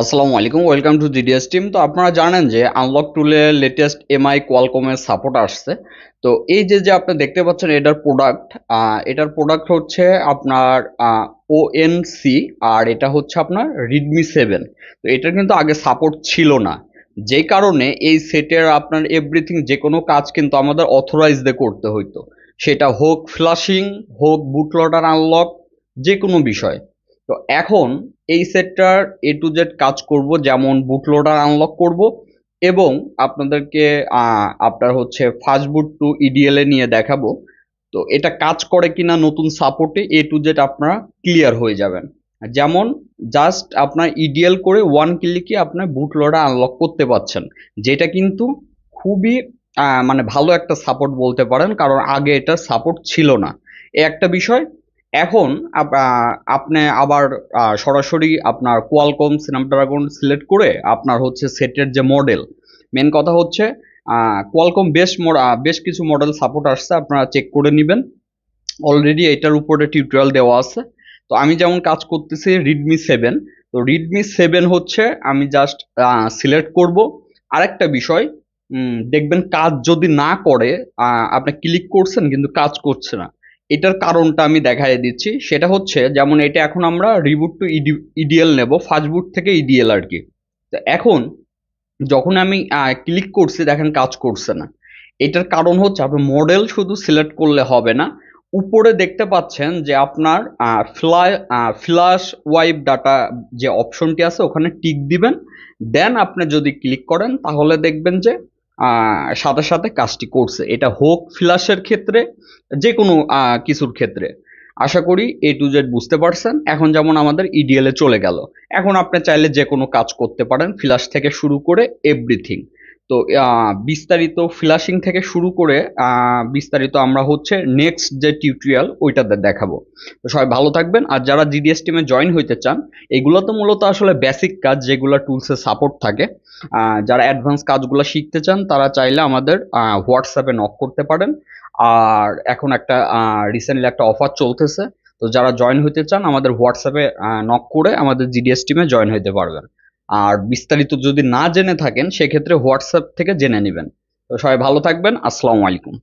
আসসালামু আলাইকুম, welcome to GDS team. তো আপনারা জানেন যে আনলক টুলে লেটেস্ট এমআই কোয়ালকমের সাপোর্ট আসছে। তো এই যে আপনি দেখতে পাচ্ছেন এটার প্রোডাক্ট হচ্ছে আপনার ওএনসি, আর এটা হচ্ছে আপনার রিডমি 7। তো এটার কিন্তু আগে সাপোর্ট ছিল না, যেই কারণে এই সেটের আপনার এভরিথিং যে কোনো কাজ কিন্তু আমাদের অথরাইজ দিয়ে করতে হইতো, সেটা হোক ফ্লাশিং, হোক বুটলোডার আনলক, যে কোনো বিষয়। তো এখন এই সেটটার A to Z কাজ করব, যেমন বুটলোডার আনলক করব এবং আপনাদেরকে আপনার হচ্ছে ফাস্ট বুট টু ইডিএল এ নিয়ে দেখাবো। তো এটা কাজ করে কিনা নতুন সাপোর্টে A to Z আপনারা ক্লিয়ার হয়ে যাবেন। যেমন জাস্ট আপনার ইডিএল করে 1 ক্লিকে আপনার বুটলোডার আনলক করতে পারছেন, যেটা কিন্তু খুবই মানে ভালো একটা সাপোর্ট বলতে পারেন, কারণ আগে এটা সাপোর্ট ছিল না। এ একটা বিষয়। এখন আপনি আবার সরাসরি আপনার কোয়ালকম স্ন্যাপড্রাগন সিলেক্ট করে আপনার হচ্ছে সেটের যে মডেল, মেন কথা হচ্ছে কোয়ালকম বেশ কিছু মডেল সাপোর্ট আসছে, আপনারা চেক করে নেবেন। অলরেডি এটার উপরে টিউটোরিয়াল দেওয়া আছে। তো আমি যেমন কাজ করতেছি রিডমি 7। তো রিডমি 7 হচ্ছে আমি জাস্ট সিলেক্ট করব। আরেকটা বিষয়, দেখবেন কাজ যদি না করে, আপনি ক্লিক করছেন কিন্তু কাজ করছে না, এটার কারণটা আমি দেখাই দিচ্ছি। সেটা হচ্ছে, যেমন এটা এখন আমরা রিবুট টু ইডিএল নেব, ফাস্ট বুট থেকে ইডিএল আর কি। তো এখন যখন আমি ক্লিক করছি দেখেন কাজ করছে না। এটার কারণ হচ্ছে আপনার মডেল শুধু সিলেক্ট করলে হবে না, উপরে দেখতে পাচ্ছেন যে আপনার ফ্ল্যাশ ওয়াইপ ডাটা যে অপশনটি আছে ওখানে টিক দিবেন। দেন আপনি যদি ক্লিক করেন তাহলে দেখবেন যে সাথে সাথে কাজটি করছে। এটা হোক ফ্ল্যাশের ক্ষেত্রে, যে কোনো কিছুর ক্ষেত্রে। আশা করি A to Z বুঝতে পারছেন। এখন যেমন আমাদের ইডিএল এ চলে গেল, এখন আপনি চাইলে যে কোনো কাজ করতে পারেন, ফ্ল্যাশ থেকে শুরু করে এভরিথিং। তো বিস্তারিত ফ্ল্যাশিং থেকে শুরু করে বিস্তারিত আমরা হচ্ছে নেক্সট যে টিউটোরিয়াল ওইটাতে দেখাবো। তো সবাই ভালো থাকবেন। আর যারা জিডিএস টিমে জয়েন হইতে চান, এগুলো তো মূলত আসলে বেসিক কাজ যেগুলো টুলসে সাপোর্ট থাকে। যারা অ্যাডভান্স কাজগুলো শিখতে চান তারা চাইলে আমাদের হোয়াটসঅ্যাপে নক করতে পারেন। আর এখন একটা রিসেন্টলি একটা অফার চলতেছে। তো যারা জয়েন হইতে চান আমাদের হোয়াটসঅ্যাপে নক করে আমাদের জিডিএস টিমে জয়েন হইতে পারবেন। আর বিস্তারিত যদি না জেনে থাকেন সেক্ষেত্রে হোয়াটসঅ্যাপ থেকে জেনে নেবেন। তো সবাই ভালো থাকবেন। আসসালামু আলাইকুম।